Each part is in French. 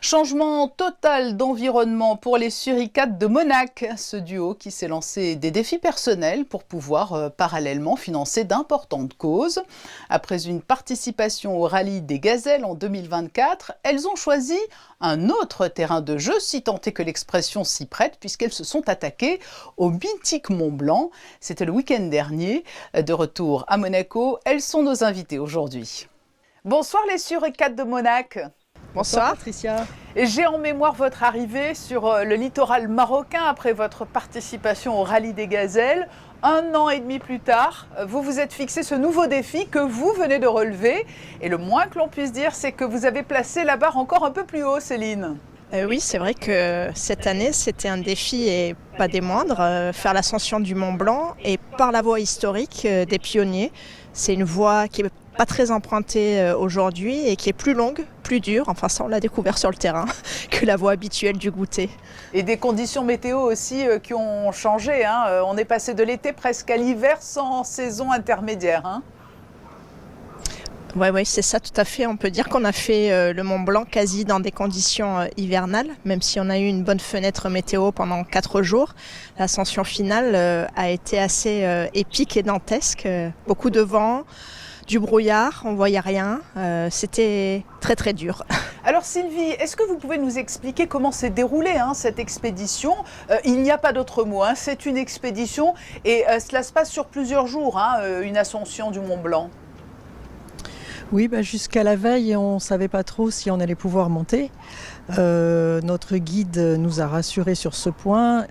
Changement total d'environnement pour les Suricates de Monac. Ce duo qui s'est lancé des défis personnels pour pouvoir parallèlement financer d'importantes causes. Après une participation au rallye des Gazelles en 2024, elles ont choisi un autre terrain de jeu, si tant est que l'expression s'y prête, puisqu'elles se sont attaquées au mythique Mont Blanc. C'était le week-end dernier. De retour à Monaco, elles sont nos invitées aujourd'hui. Bonsoir les Suricates de Monac. Bonsoir Patricia. J'ai en mémoire votre arrivée sur le littoral marocain après votre participation au rallye des Gazelles. 1 an et demi plus tard, vous vous êtes fixé ce nouveau défi que vous venez de relever. Et le moins que l'on puisse dire, c'est que vous avez placé la barre encore un peu plus haut, Céline. Oui, c'est vrai que cette année, c'était un défi et pas des moindres, faire l'ascension du Mont Blanc et par la voie historique des pionniers. C'est une voie qui est pas très empruntée aujourd'hui et qui est plus longue, plus dure, enfin ça on l'a découvert sur le terrain, que la voie habituelle du goûter. Et des conditions météo aussi qui ont changé, hein. On est passé de l'été presque à l'hiver sans saison intermédiaire, hein. Oui, c'est ça tout à fait. On peut dire qu'on a fait le Mont Blanc quasi dans des conditions hivernales, même si on a eu une bonne fenêtre météo pendant 4 jours. L'ascension finale a été assez épique et dantesque. Beaucoup de vent, du brouillard, on ne voyait rien. C'était très très dur. Alors Sylvie, est-ce que vous pouvez nous expliquer comment s'est déroulée cette expédition ? Il n'y a pas d'autre mot, c'est une expédition et cela se passe sur plusieurs jours, une ascension du Mont Blanc. Oui, jusqu'à la veille, on ne savait pas trop si on allait pouvoir monter. Notre guide nous a rassurés sur ce point.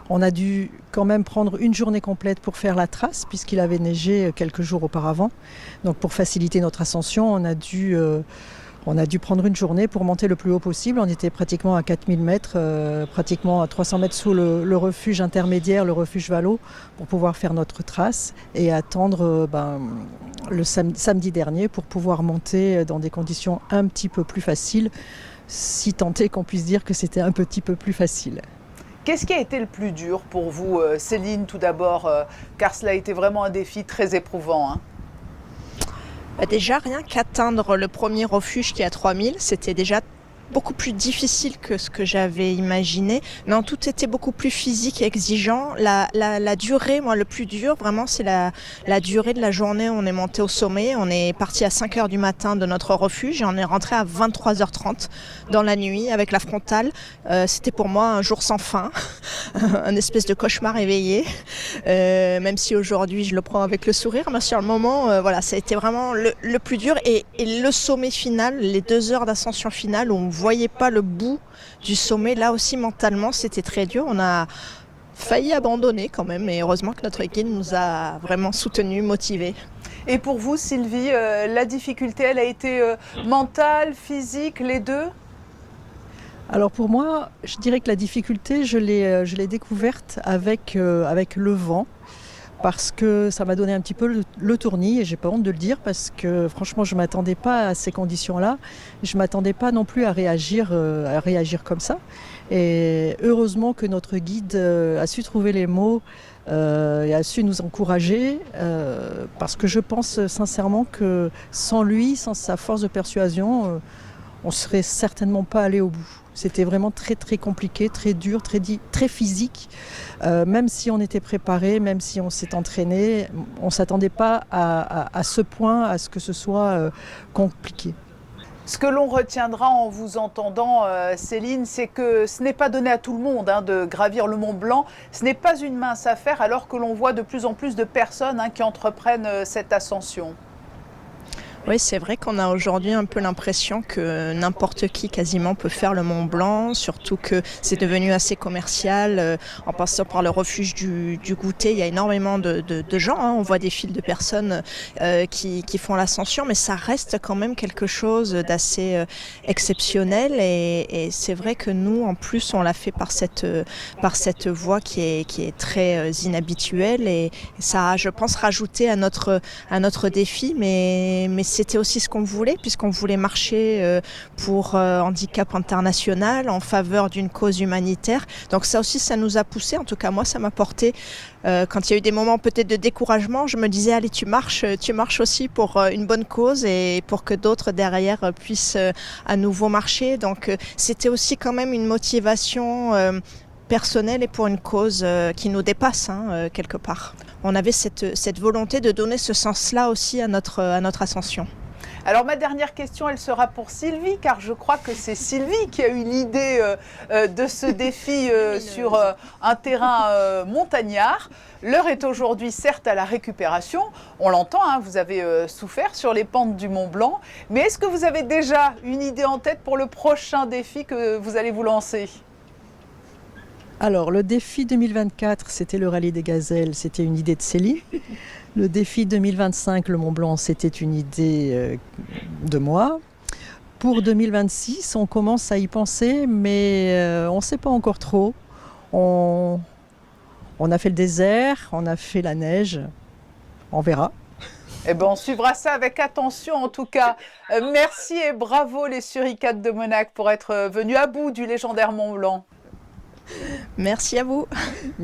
On a dû quand même prendre une journée complète pour faire la trace, puisqu'il avait neigé quelques jours auparavant. Donc pour faciliter notre ascension, on a dû prendre une journée pour monter le plus haut possible. On était pratiquement à 4000 mètres, pratiquement à 300 mètres sous le refuge intermédiaire, le refuge Valo, pour pouvoir faire notre trace et attendre le samedi dernier pour pouvoir monter dans des conditions un petit peu plus faciles, si tant est qu'on puisse dire que c'était un petit peu plus facile. Qu'est-ce qui a été le plus dur pour vous, Céline, tout d'abord, car cela a été vraiment un défi très éprouvant, Déjà, rien qu'atteindre le premier refuge qui est à 3000, c'était déjà beaucoup plus difficile que ce que j'avais imaginé. Non, tout était beaucoup plus physique et exigeant. La durée, moi, le plus dur, vraiment, c'est la durée de la journée. On est monté au sommet, on est parti à 5h du matin de notre refuge et on est rentré à 23h30 dans la nuit avec la frontale. C'était pour moi un jour sans fin, un espèce de cauchemar éveillé. Même si aujourd'hui, je le prends avec le sourire, mais sur le moment, ça a été vraiment le plus dur. Et le sommet final, les 2 heures d'ascension finale où on voyait pas le bout du sommet, là aussi mentalement c'était très dur. On a failli abandonner quand même, et heureusement que notre guide nous a vraiment soutenus, motivés. Et pour vous, Sylvie, la difficulté, elle a été mentale, physique, les deux ? Alors pour moi, je dirais que la difficulté, je l'ai découverte avec le vent. Parce que ça m'a donné un petit peu le tournis, et j'ai pas honte de le dire, parce que franchement je ne m'attendais pas à ces conditions-là. Je ne m'attendais pas non plus à réagir comme ça. Et heureusement que notre guide a su trouver les mots et a su nous encourager, parce que je pense sincèrement que sans lui, sans sa force de persuasion, on ne serait certainement pas allé au bout. C'était vraiment très très compliqué, très dur, très physique. Même si on était préparé, même si on s'est entraîné, on ne s'attendait pas à ce point, à ce que ce soit compliqué. Ce que l'on retiendra en vous entendant, Céline, c'est que ce n'est pas donné à tout le monde de gravir le Mont Blanc. Ce n'est pas une mince affaire, alors que l'on voit de plus en plus de personnes qui entreprennent cette ascension. Oui, c'est vrai qu'on a aujourd'hui un peu l'impression que n'importe qui quasiment peut faire le Mont Blanc, surtout que c'est devenu assez commercial. En passant par le refuge du goûter, il y a énormément de gens. On voit des files de personnes qui font l'ascension, mais ça reste quand même quelque chose d'assez exceptionnel. Et c'est vrai que nous, en plus, on l'a fait par cette voie qui est très inhabituelle. Et ça a, je pense, rajouté à notre défi, mais c'était aussi ce qu'on voulait, puisqu'on voulait marcher pour Handicap International en faveur d'une cause humanitaire. Donc ça aussi, ça nous a poussé. En tout cas, moi, ça m'a porté. Quand il y a eu des moments peut-être de découragement, je me disais, allez, tu marches aussi pour une bonne cause et pour que d'autres derrière puissent à nouveau marcher. Donc c'était aussi quand même une motivation personnelle et pour une cause qui nous dépasse quelque part. On avait cette volonté de donner ce sens-là aussi à notre ascension. Alors ma dernière question, elle sera pour Sylvie, car je crois que c'est Sylvie qui a eu l'idée de ce défi sur un terrain montagnard. L'heure est aujourd'hui certes à la récupération, on l'entend, vous avez souffert sur les pentes du Mont Blanc, mais est-ce que vous avez déjà une idée en tête pour le prochain défi que vous allez vous lancer ? Alors, le défi 2024, c'était le rallye des gazelles, c'était une idée de Céline. Le défi 2025, le Mont Blanc, c'était une idée de moi. Pour 2026, on commence à y penser, mais on ne sait pas encore trop. On a fait le désert, on a fait la neige, on verra. Eh bien, on suivra ça avec attention en tout cas. Merci et bravo les Suricates de Monac pour être venus à bout du légendaire Mont Blanc. Merci à vous.